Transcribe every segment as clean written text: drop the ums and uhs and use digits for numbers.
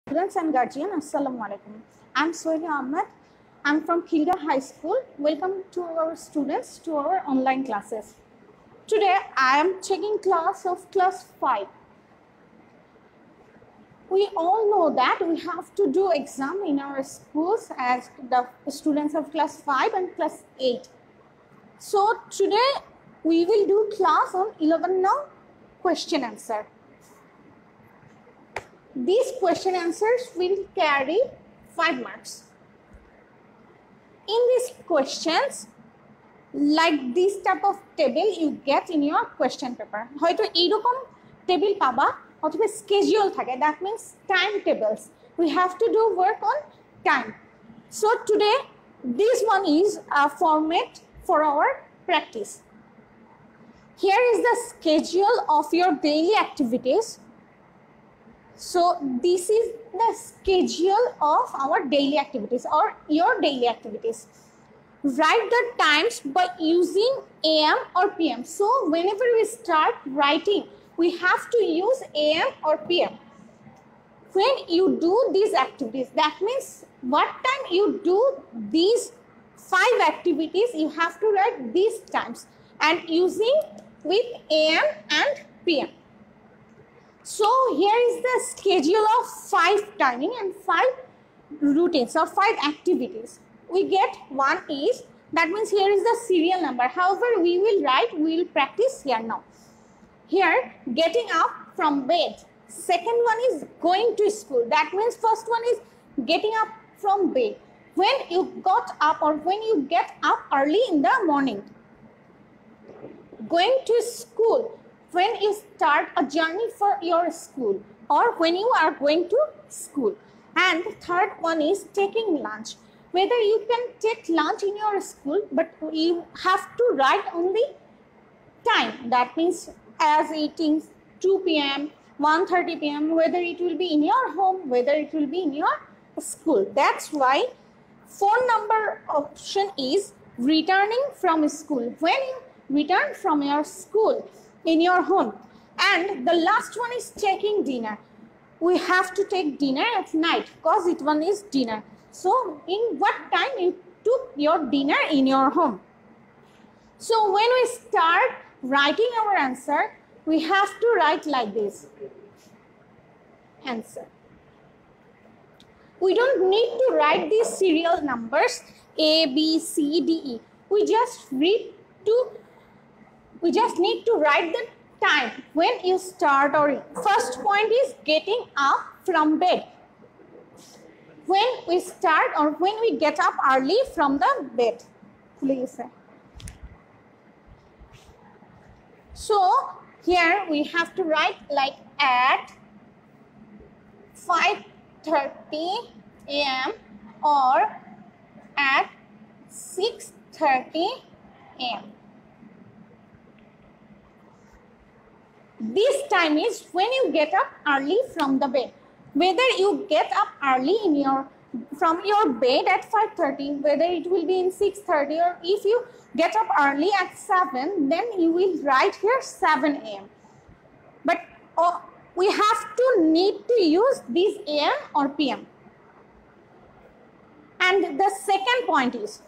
Students and guardian, Assalamu alaikum. I'm Soheli Ahmed. I'm from Khilgaon High School. Welcome to our students to our online classes. Today I am taking class of class 5. We all know that we have to do exam in our schools as the students of class 5 and class 8. So today we will do class on 11 now, question answer. These question answers will carry 5 marks. In these questions, like this type of table you get in your question paper. হয়তো এইরকম table পাবা অথবা schedule থাকে, that means timetables. We have to do work on time. So today this one is a format for our practice. Here is the schedule of your daily activities. So this is the schedule of our daily activities or your daily activities. Write the times by using AM or PM. So whenever we start writing, we have to use AM or PM. When you do these activities, that means what time you do these 5 activities, you have to write these times and using with AM and PM. So here is the schedule of 5 timing and 5 routines or 5 activities. We get one is, that means here is the serial number. However, we will write, we will practice here now. Here, getting up from bed. Second one is going to school. That means first one is getting up from bed. When you got up or when you get up early in the morning. Going to school. When you start a journey for your school or when you are going to school. And third one is taking lunch. Whether you can take lunch in your school, but you have to write only time. That means as eating 2 p.m., 1:30 p.m., whether it will be in your home, whether it will be in your school. That's why 4 number option is returning from school. When you return from your school, in your home. And the last one is taking dinner. We have to take dinner at night because it one is dinner. So in what time you took your dinner in your home? So when we start writing our answer, we have to write like this. Answer. We don't need to write these serial numbers A, B, C, D, E. We just need to write the time when you start or first point is getting up from bed. When we start or when we get up early from the bed. Please. So here we have to write like at 5:30 a.m. or at 6:30 a.m. This time is when you get up early from the bed. Whether you get up early from your bed at 5:30, whether it will be in 6:30 or if you get up early at 7, then you will write here 7 a.m. But we have to need to use this AM or PM. And the second point is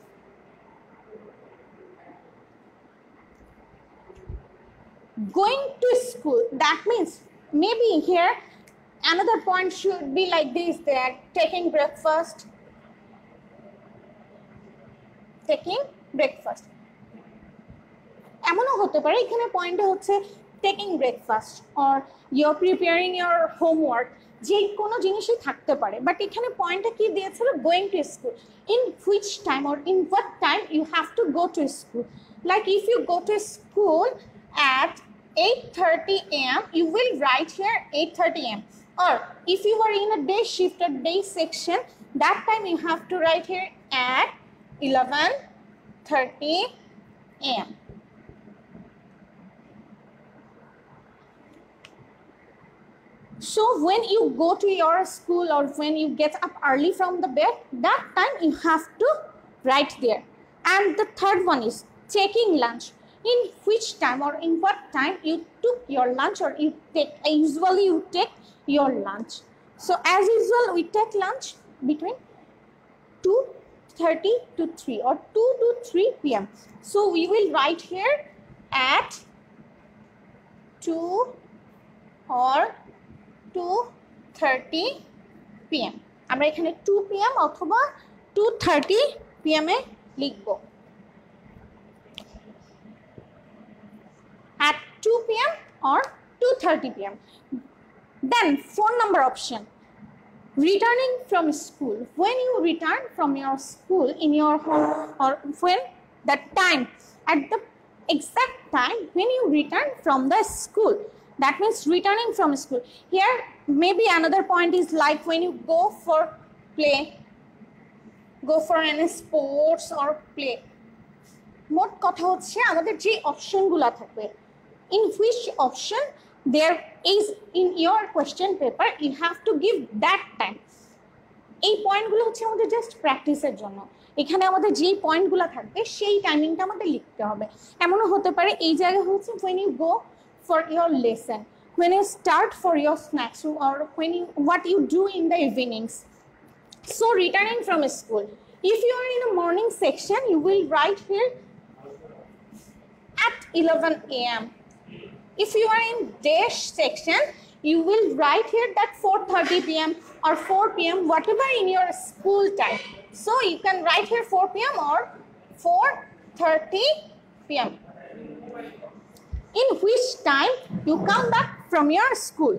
going to school. That means maybe here another point should be like this, that taking breakfast. এমনও হতে পারে এখানে পয়েন্টে হচ্ছে taking breakfast or you're preparing your homework, যে কোনো জিনিসই থাকতে পারে, বাট এখানে পয়েন্টটা কি দিয়েছিল, going to school. In which time or in what time you have to go to school. Like if you go to school at 8:30 a.m. you will write here 8:30 a.m. Or if you are in a day shift or day section, that time you have to write here at 11:30 a.m. So when you go to your school or when you get up early from the bed, that time you have to write there. And the third one is taking lunch. In which time or in what time you took your lunch or you take, usually you take your lunch. So as usual, we take lunch between 2:30 to 3 or 2 to 3 p.m. So we will write here at 2 or 2:30 p.m. আমরা এখানে 2 p.m. অথবা 2:30 p.m. এ লিখব। At 2 p.m. or 2:30 p.m. Then 4 number option, returning from school. When you return from your school in your home, or when the time, at the exact time when you return from the school, that means returning from school. Here maybe another point is like when you go for play, go for any sports or play. মোট কথা হচ্ছে আমাদের যে অপশনগুলো থাকবে, in which option there is in your question paper, you have to give that time. এই পয়েন্টগুলো হচ্ছে আমাদের জাস্ট প্র্যাকটিসের জন্য। এখানে আমাদের যেই পয়েন্টগুলো থাকবে সেই টাইমিংটা আমাদের লিখতে হবে। এমনও হতে পারে এই জায়গায় হচ্ছে when you go for your lesson, when you start for your snacks, or when you what you do in the evenings. So returning from school, if you are in a morning section, you will write here at 11 a.m. If you are in day section, you will write here that 4:30 p.m. or 4 p.m. whatever in your school time. So you can write here 4 p.m. or 4:30 p.m. In which time you come back from your school.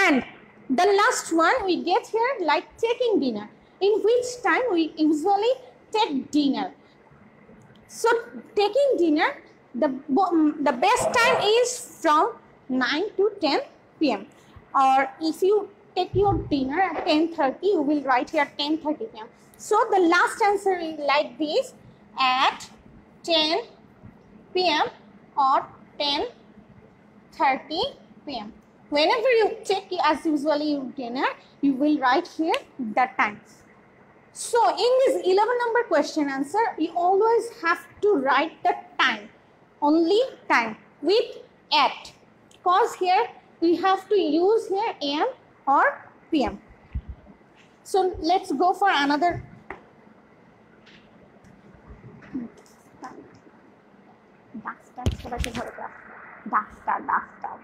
And the last one we get here like taking dinner, in which time we usually take dinner. So taking dinner, the best time is from 9 to 10 p.m. or if you take your dinner at 10:30, you will write here 10:30 p.m. So the last answer is like this, at 10 p.m. or 10:30 p.m. Whenever you take as usually your dinner, you will write here that time. So in this 11 number question answer, you always have to write the time, only time with at, because here we have to use here am or pm. So let's go for another. Duster.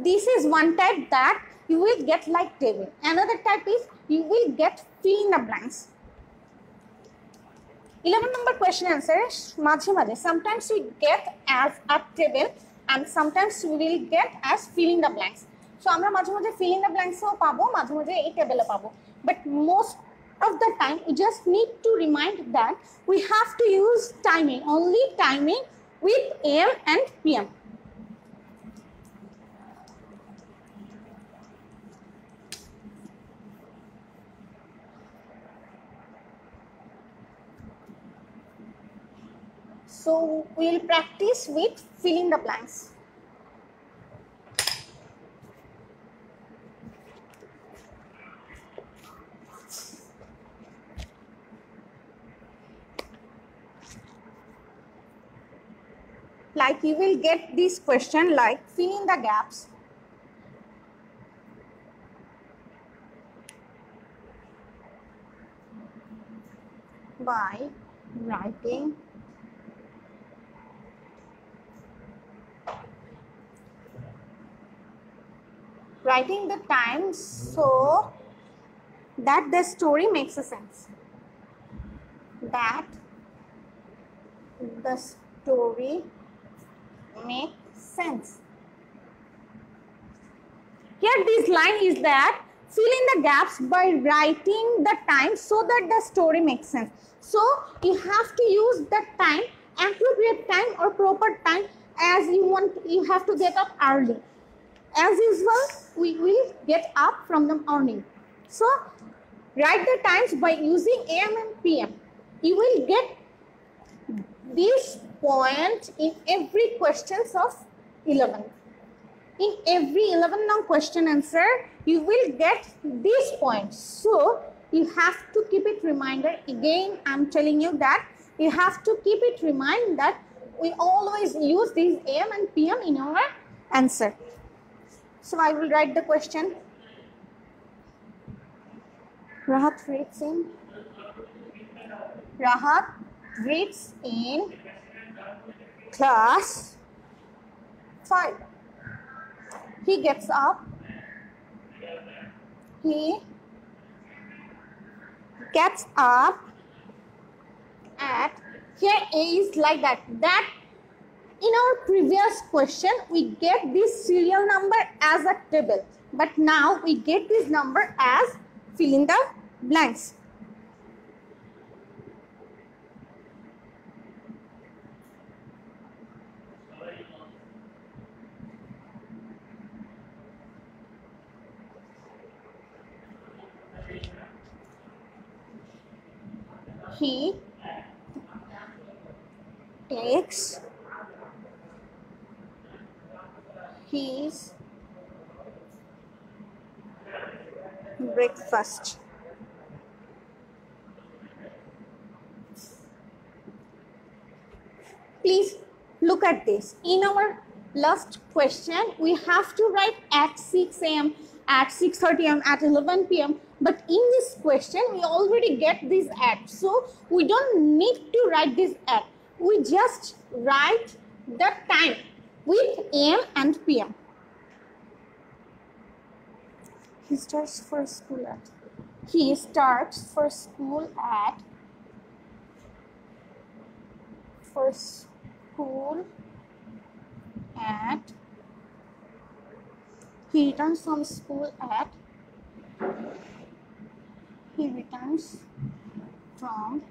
This is one type that you will get like table. Another type is you will get fill in the blanks. 11 number question answer মাঝে মাঝে sometimes we get as a table and sometimes we will get as fill in the blanks. So আমরা মাঝে মাঝে fill in the blanks ও পাবো, মাঝে মাঝে এই টেবিলে পাবো, but most of the time we just need to remind that we have to use timing, only timing with am and pm. So we'll practice with fill in the blanks. Like you will get this question like fill in the gaps. By writing the time so that the story makes a sense. That the story makes sense. Here this line is that fill in the gaps by writing the time so that the story makes sense. So you have to use the time appropriate time or proper time as you want. You have to get up early. As usual, we will get up from the morning. So write the times by using AM and PM. You will get this point in every questions of 11. In every 11 now question answer, you will get this point. So you have to keep it reminder. Again, I'm telling you that you have to keep it remind that we always use these AM and PM in our answer. So I will write the question. Rahat reads in class 5. He gets up. He gets up at, here A is like that. That in our previous question, we get this serial number as a table. But now we get this number as fill in the blanks. He takes his breakfast. Please look at this. In our last question, we have to write at 6 a.m., at 6:30 a.m., at 11 p.m. But in this question, we already get this at. So we don't need to write this at. We just write the time with AM and PM. He starts for school at. He starts for school at. For school at. He returns from school at. He returns from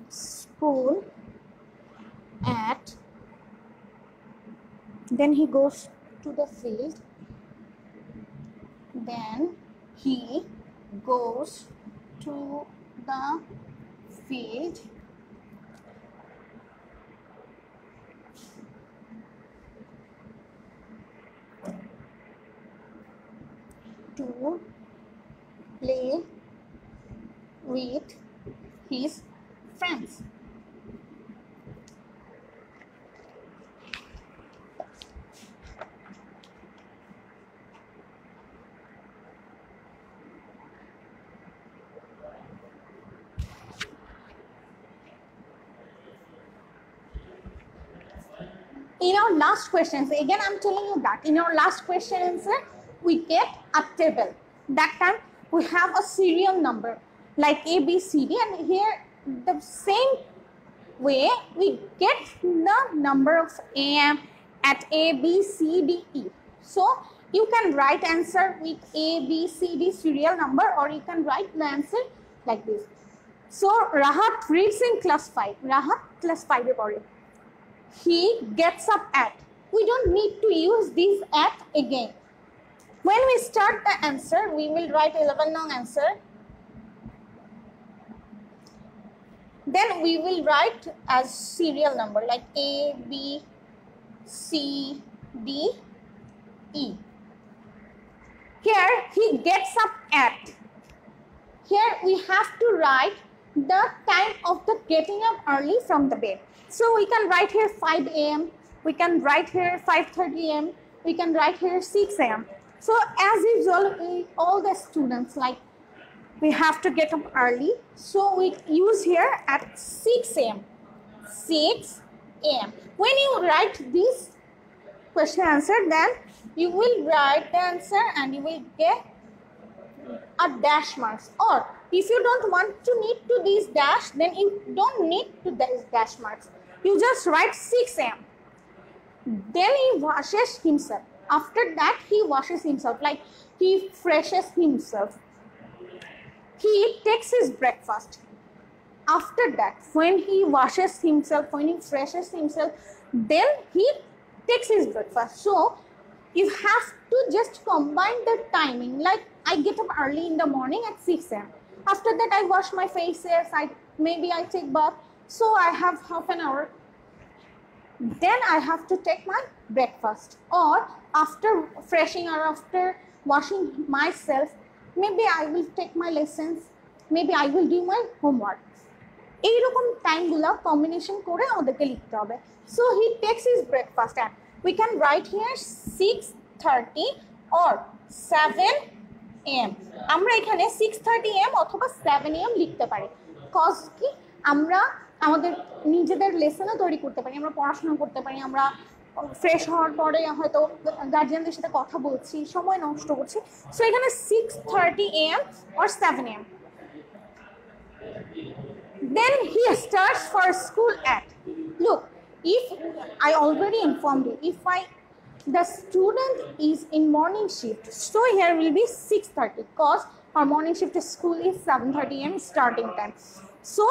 school at. Then he goes to the field. Then he goes to the field. To play with his friends. In our last questions, again I'm telling you that in our last question answer, we get a table. That time we have a serial number like A, B, C, D, and here the same way we get the number of AM at A, B, C, D, E. So you can write answer with A, B, C, D serial number, or you can write the answer like this. So Rahat reads in class 5. Rahat class 5 e pore. He gets up at. We don't need to use this at again. When we start the answer, we will write 11 long answer. Then we will write as serial number like A, B, C, D, E. Here he gets up at. Here we have to write the time of the getting up early from the bed. So we can write here 5 a.m. We can write here 5:30 a.m. We can write here 6 a.m. So as usual, all the students like we have to get up early. So we use here at 6 a.m. 6 a.m. When you write this question answer, then you will write the answer and you will get a dash marks. Or if you don't want to need to this dash, then you don't need to this dash marks. You just write 6 a.m. Then he washes himself. After that, he washes himself, like he freshes himself. He takes his breakfast. After that, when he washes himself, when he freshes himself, then he takes his breakfast. So you have to just combine the timing. Like I get up early in the morning at 6 a.m. After that, I wash my faces. Maybe I take bath. So I have half an hour. Then I have to take my breakfast. Or after freshing or after washing myself, maybe I will take my lessons. Maybe I will do my homework. এইরকম টাইমগুলো combination করে আমাদেরকে লিখতে হবে। So he takes his breakfast at we can write here 6:30 or 7 AM। আমরা এখানে 6:30 AM অথবা 7 AM লিখতে পারি, কজ কি আমরা আমাদের নিজেদের লেসনও তৈরি করতে পারি, আমরা পড়াশোনা করতে পারি, আমরা ফ্রেশ হওয়ার পরে হয়তো গার্জিয়ানদের সাথে কথা বলছি, সময় নষ্ট করছি। সো এখানে 6:30 AM or 7 AM। Then he starts for school at, look, if I already informed you, if the student is in morning shift, so here will be 6:30 because our morning shift school is 7:30 AM starting time. So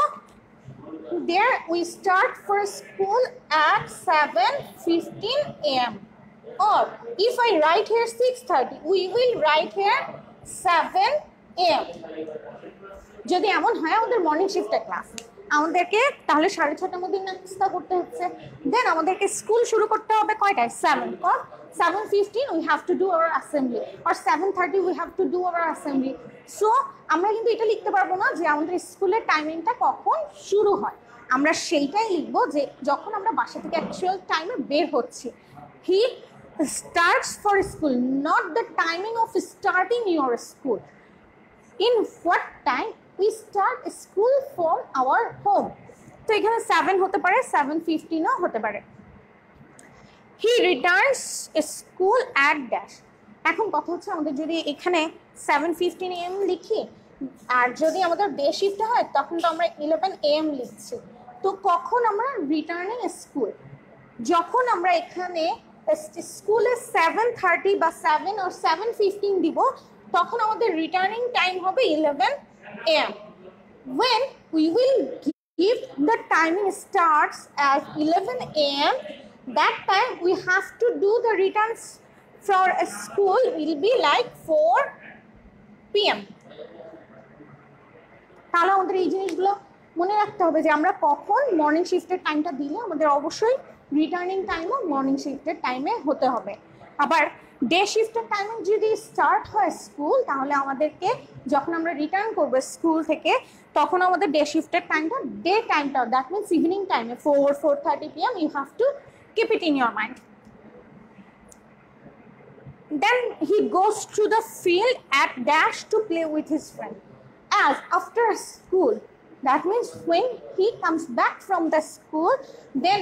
there we start for school at 7:15 AM. Or if I write here 6:30, we will write here 7 AM. যদি এমন হয় আমাদের morning শিফটে class, আমাদেরকে তাহলে 6:30টার মধ্যে নাস্তা করতে হচ্ছে, দেন আমাদেরকে স্কুল শুরু করতে হবে কয়টায়? 7, or 7:15 we have to do our assembly, or 7:30 we have to do our assembly. So আমরা কিন্তু এটা লিখতে পারবো না যে আমাদের স্কুলের টাইমিংটা কখন শুরু হয়, আমরা সেইটাই লিখবো যে যখন আমরা বাসা থেকে অ্যাকচুয়াল টাইমে বের হচ্ছি। হি starts for school, not the timing of starting your school. In what time we start school from our home? তো এখানে 7 হতে পারে, 7:15 ও হতে পারে। He returns school at dash। এখন কথা হচ্ছে আমাদের যদি এখানে 7:15 AM লিখি আর যদি আমাদের ডে শিফট হয় তখন তো আমরা 11 AM লিখছি। তো কখন আমরা রিটার্নিং স্কুল, যখন আমরা এখানে স্কুলে 7:30 বা 7 or 7:15 দিব, তখন আমাদের রিটার্নিং টাইম হবে 11 AM। When we will give the timing starts as 11 AM, that time we have to do the returns for a school will be like 4 PM। তাহলে আমাদের এই জিনিসগুলো মনে রাখতে হবে যে আমরা কখন মর্নিং শিফটের টাইমটা দিলে আমাদের অবশ্যই রিটার্নিং টাইমও মর্নিং শিফটের টাইমে হতে হবে। আবার ডে শিফটের টাইমিং যদি স্টার্ট হয় স্কুল, তাহলে আমাদেরকে যখন আমরা রিটার্ন করবো স্কুল থেকে তখন আমাদের ডে শিফটের টাইমটা, ডে টাইমটা, দ্যাট মিনস ইভিনিং টাইমে 4:30 PM, you have to keep it in your mind. Then he goes to the field at dash to play with his friend. As after school, that means when he comes back from the school, then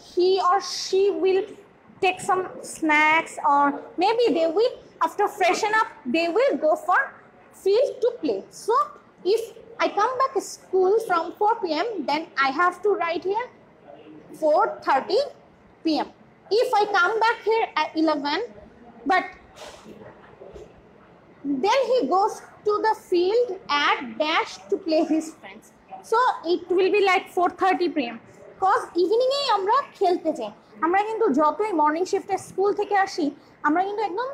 he or she will take some snacks, or maybe they will, after freshen up, they will go for field to play. So if I come back to school from 4 PM, then I have to write here 4:30 PM. If I come back here at 11, but then he goes to the field at dash to play his friends, so it will be like 4:30 PM, because evening এ আমরা খেলতে যাই। আমরা কিন্তু যতই morning শিফটে school থেকে আসি, আমরা কিন্তু একদম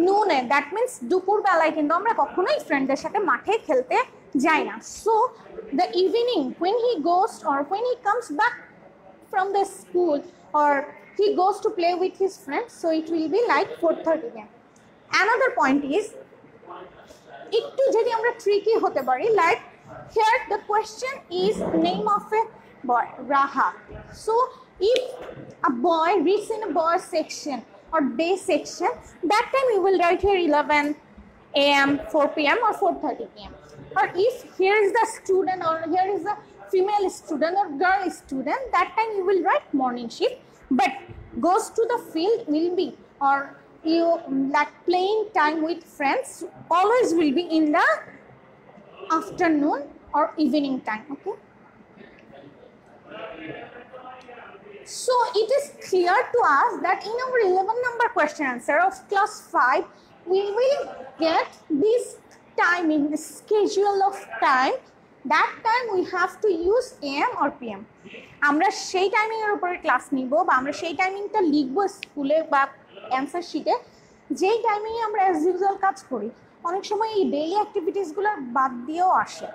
নুনে, দ্যাট মিনস দুপুর বেলায় কিন্তু আমরা কখনোই ফ্রেন্ডদের সাথে মাঠে খেলতে যাই না। So the evening when he goes or when he comes back from the school or he goes to play with his friends, so it will be like 4:30 PM. Another point is একটু যদি আমরা tricky হতে পারি, like here the question is name of a boy, Raha. So if a boy reads in a boy section or day section, that time we will write here 11 AM, 4 PM or 4:30 PM. Or if here is the student or here is the female student or girl student, that time you will write morning shift, but goes to the field will be, or you like playing time with friends always will be in the afternoon or evening time. Okay, so it is clear to us that in our 11 number question answer of class 5 we will get this timing, the schedule of time that time we have to use AM or PM. আমরা সেই timing এর উপরে class নিব বা আমরা সেই টাইমিংটা লিখবো স্কুলে বা অ্যান্সার শিটে, যেই টাইমিং আমরা অ্যাজ ইউজুয়াল কাজ করি। অনেক সময় এই ডেইলি অ্যাক্টিভিটিসগুলো বাদ দিয়েও আসে।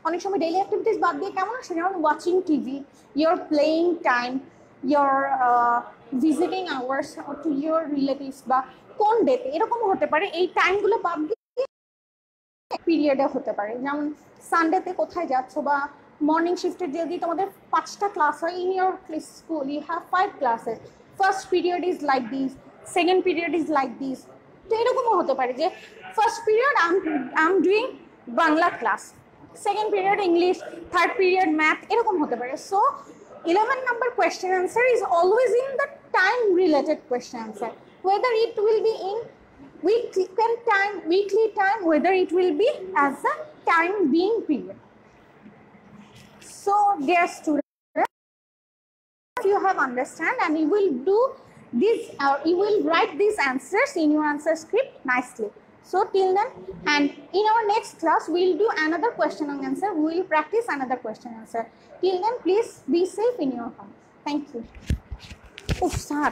অনেক সময় ডেইলি অ্যাক্টিভিটিস বাদ দিয়ে কেমন আসে, যেমন watching TV, your playing time, your visiting hours to your relatives, বা কোন ডেতে, এরকম হতে পারে। এই টাইমগুলো বাদ দিয়ে পিরিয়ডে হতে পারে, যেমন সানডেতে কোথায় যাচ্ছ, বা মর্নিং শিফটে যদি তোমাদের 5টা ক্লাস হয়, in your school you have 5 classes, first period is like this, second period is like this. তো এরকমও হতে পারে যে first period I am doing Bangla class, second period English, third period math, এরকম হতে পারে। So 11 number question answer is always in the time related question answer, whether it will be in weekly time, whether it will be as a time being period. So dear students, if you have understand and you will do this, you will write these answers in your answer script nicely. So till then, and in our next class we will do another question and answer, we will practice another question and answer. Till then, please be safe in your home. Thank you. Oof, sir.